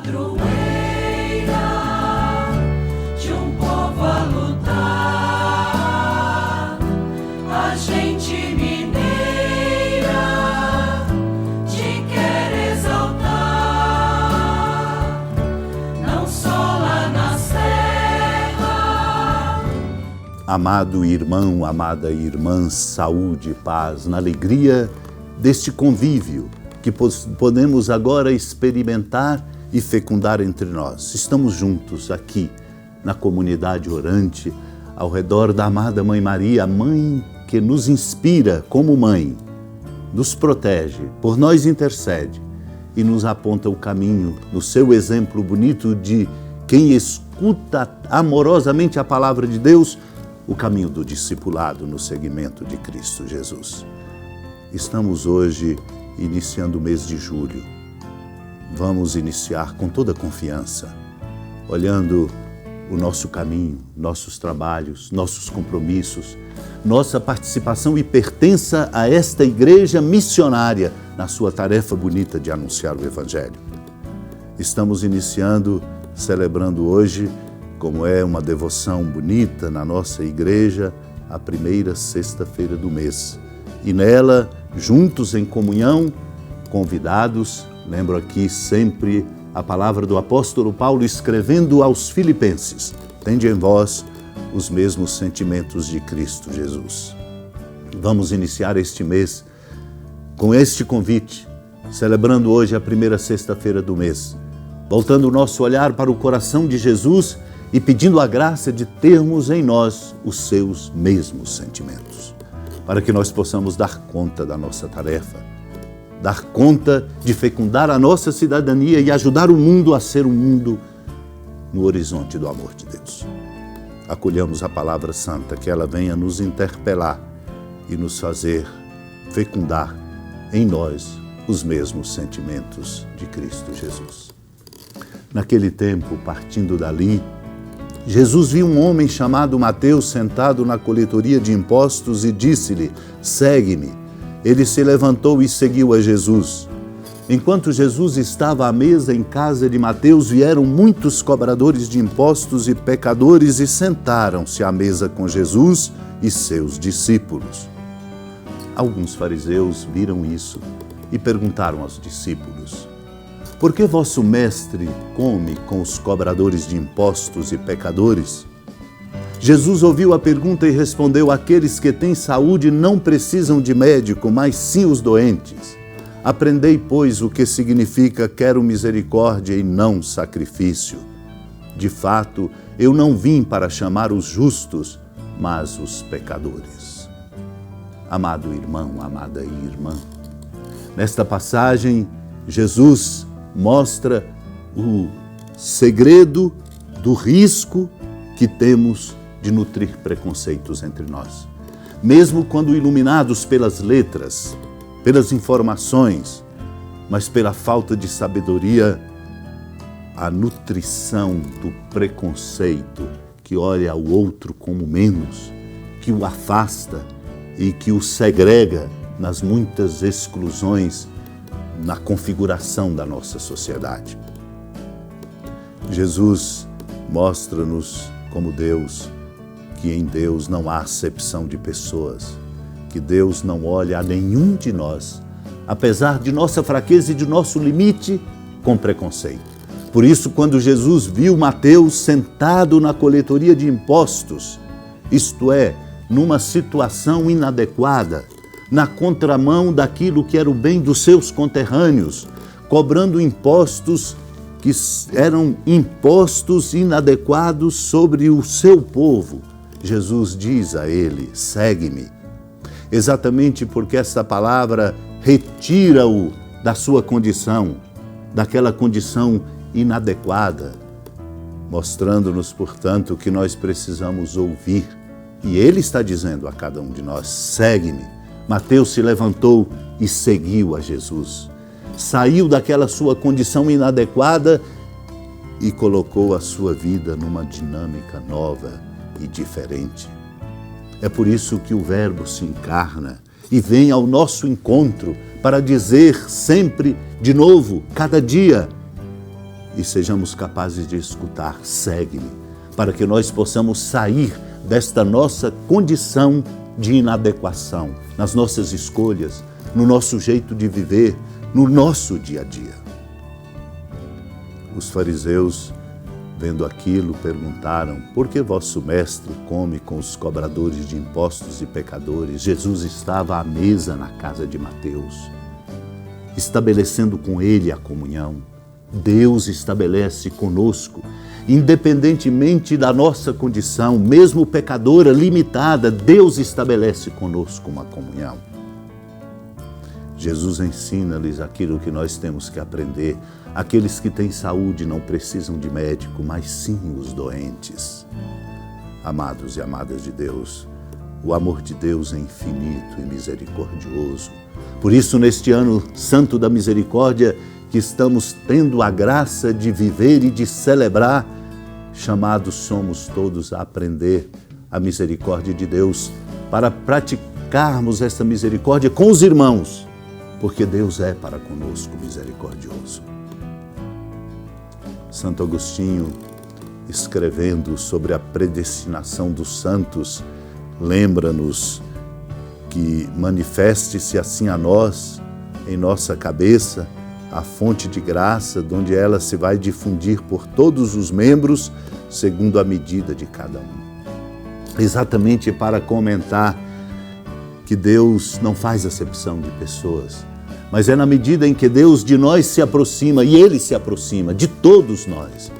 padroeira de um povo a lutar, a gente mineira te quer exaltar, não só lá na serra. Amado irmão, amada irmã, saúde e paz, na alegria deste convívio que podemos agora experimentar e fecundar entre nós. Estamos juntos aqui na comunidade orante, ao redor da amada Mãe Maria, a Mãe que nos inspira como mãe, nos protege, por nós intercede e nos aponta o caminho no seu exemplo bonito de quem escuta amorosamente a palavra de Deus, o caminho do discipulado no seguimento de Cristo Jesus. Estamos hoje iniciando o mês de julho. Vamos iniciar com toda confiança, olhando o nosso caminho, nossos trabalhos, nossos compromissos, nossa participação e pertença a esta igreja missionária na sua tarefa bonita de anunciar o Evangelho. Estamos iniciando, celebrando hoje, como é uma devoção bonita na nossa igreja, a primeira sexta-feira do mês. E nela, juntos em comunhão, convidados, lembro aqui sempre a palavra do apóstolo Paulo escrevendo aos Filipenses: tende em vós os mesmos sentimentos de Cristo Jesus. Vamos iniciar este mês com este convite, celebrando hoje a primeira sexta-feira do mês, voltando o nosso olhar para o coração de Jesus e pedindo a graça de termos em nós os seus mesmos sentimentos, para que nós possamos dar conta da nossa tarefa, dar conta de fecundar a nossa cidadania e ajudar o mundo a ser um mundo no horizonte do amor de Deus. Acolhamos a palavra santa, que ela venha nos interpelar e nos fazer fecundar em nós os mesmos sentimentos de Cristo Jesus. Naquele tempo, partindo dali, Jesus viu um homem chamado Mateus sentado na coletoria de impostos e disse-lhe: segue-me. Ele se levantou e seguiu a Jesus. Enquanto Jesus estava à mesa em casa de Mateus, vieram muitos cobradores de impostos e pecadores e sentaram-se à mesa com Jesus e seus discípulos. Alguns fariseus viram isso e perguntaram aos discípulos: por que vosso mestre come com os cobradores de impostos e pecadores? Jesus ouviu a pergunta e respondeu: aqueles que têm saúde não precisam de médico, mas sim os doentes. Aprendei, pois, o que significa quero misericórdia e não sacrifício. De fato, eu não vim para chamar os justos, mas os pecadores. Amado irmão, amada irmã, nesta passagem, Jesus mostra o segredo do risco que temos de nutrir preconceitos entre nós. Mesmo quando iluminados pelas letras, pelas informações, mas pela falta de sabedoria, a nutrição do preconceito que olha o outro como menos, que o afasta e que o segrega nas muitas exclusões na configuração da nossa sociedade. Jesus mostra-nos como Deus, que em Deus não há acepção de pessoas, que Deus não olha a nenhum de nós, apesar de nossa fraqueza e de nosso limite, com preconceito. Por isso, quando Jesus viu Mateus sentado na coletoria de impostos, isto é, numa situação inadequada, na contramão daquilo que era o bem dos seus conterrâneos, cobrando impostos que eram impostos inadequados sobre o seu povo, Jesus diz a ele: segue-me. Exatamente porque essa palavra retira-o da sua condição, daquela condição inadequada, mostrando-nos, portanto, que nós precisamos ouvir. E ele está dizendo a cada um de nós: segue-me. Mateus se levantou e seguiu a Jesus. Saiu daquela sua condição inadequada e colocou a sua vida numa dinâmica nova e diferente. É por isso que o Verbo se encarna e vem ao nosso encontro para dizer sempre, de novo, cada dia: e sejamos capazes de escutar, segue-me, para que nós possamos sair desta nossa condição de inadequação, nas nossas escolhas, no nosso jeito de viver, no nosso dia a dia. Os fariseus, vendo aquilo, perguntaram: por que vosso mestre come com os cobradores de impostos e pecadores? Jesus estava à mesa na casa de Mateus, estabelecendo com ele a comunhão. Deus estabelece conosco, independentemente da nossa condição, mesmo pecadora, limitada, Deus estabelece conosco uma comunhão. Jesus ensina-lhes aquilo que nós temos que aprender. Aqueles que têm saúde não precisam de médico, mas sim os doentes. Amados e amadas de Deus, o amor de Deus é infinito e misericordioso. Por isso, neste ano santo da misericórdia, que estamos tendo a graça de viver e de celebrar, chamados somos todos a aprender a misericórdia de Deus, para praticarmos essa misericórdia com os irmãos, porque Deus é para conosco misericordioso. Santo Agostinho, escrevendo sobre a predestinação dos santos, lembra-nos que manifeste-se assim a nós, em nossa cabeça, a fonte de graça, donde ela se vai difundir por todos os membros, segundo a medida de cada um. Exatamente para comentar que Deus não faz acepção de pessoas, mas é na medida em que Deus de nós se aproxima, e Ele se aproxima de todos nós,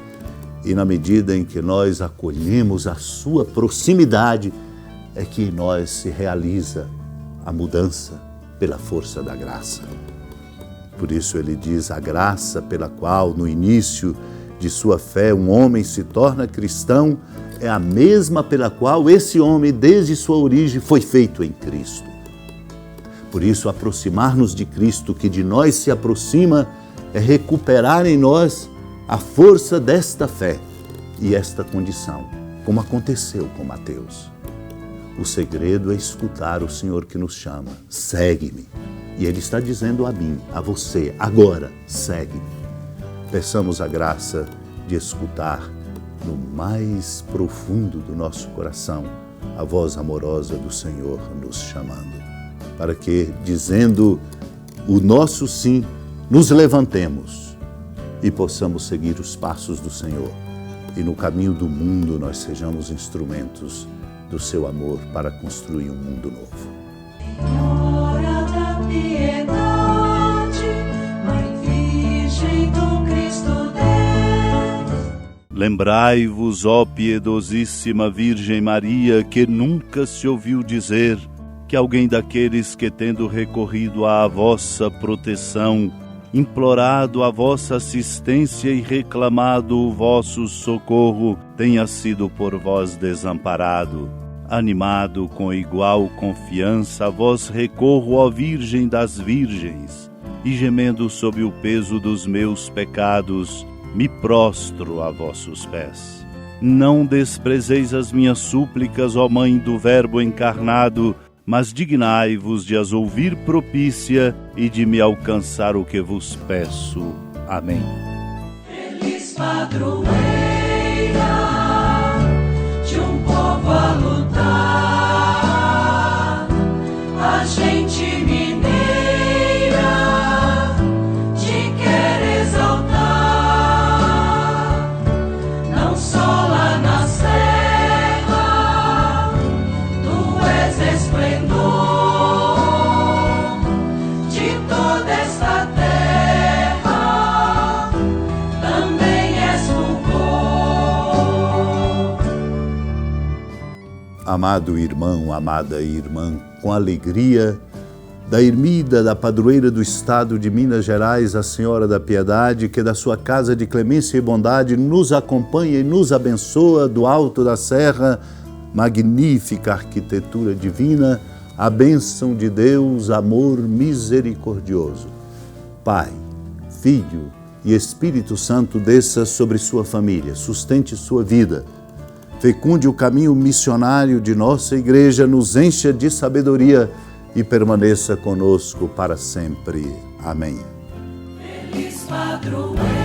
e na medida em que nós acolhemos a sua proximidade, é que em nós se realiza a mudança pela força da graça. Por isso ele diz: a graça pela qual no início de sua fé um homem se torna cristão é a mesma pela qual esse homem desde sua origem foi feito em Cristo. Por isso, aproximar-nos de Cristo, que de nós se aproxima, é recuperar em nós a força desta fé e esta condição, como aconteceu com Mateus. O segredo é escutar o Senhor que nos chama: segue-me. E Ele está dizendo a mim, a você, agora, segue-me. Peçamos a graça de escutar no mais profundo do nosso coração a voz amorosa do Senhor nos chamando, para que, dizendo o nosso sim, nos levantemos e possamos seguir os passos do Senhor. E no caminho do mundo nós sejamos instrumentos do seu amor para construir um mundo novo. Senhora da piedade, Mãe Virgem do Cristo Deus. Lembrai-vos, ó piedosíssima Virgem Maria, que nunca se ouviu dizer que alguém daqueles que, tendo recorrido à vossa proteção, implorado a vossa assistência e reclamado o vosso socorro, tenha sido por vós desamparado. Animado com igual confiança, a vós recorro, ó Virgem das Virgens, e gemendo sob o peso dos meus pecados, me prostro a vossos pés. Não desprezeis as minhas súplicas, ó Mãe do Verbo encarnado, mas dignai-vos de as ouvir propícia e de me alcançar o que vos peço. Amém. Feliz padroeira de um povo a lutar, a gente mineira te quer exaltar, não só lá na serra, tu és esplendor de toda esta terra, também és fulgor. Amado irmão, amada irmã, com alegria da ermida da padroeira do estado de Minas Gerais, a Senhora da Piedade, que da sua casa de clemência e bondade nos acompanha e nos abençoa do alto da serra, magnífica arquitetura divina, a bênção de Deus, amor misericordioso. Pai, Filho e Espírito Santo desça sobre sua família, sustente sua vida, fecunde o caminho missionário de nossa igreja, nos encha de sabedoria e permaneça conosco para sempre. Amém. Feliz padroeira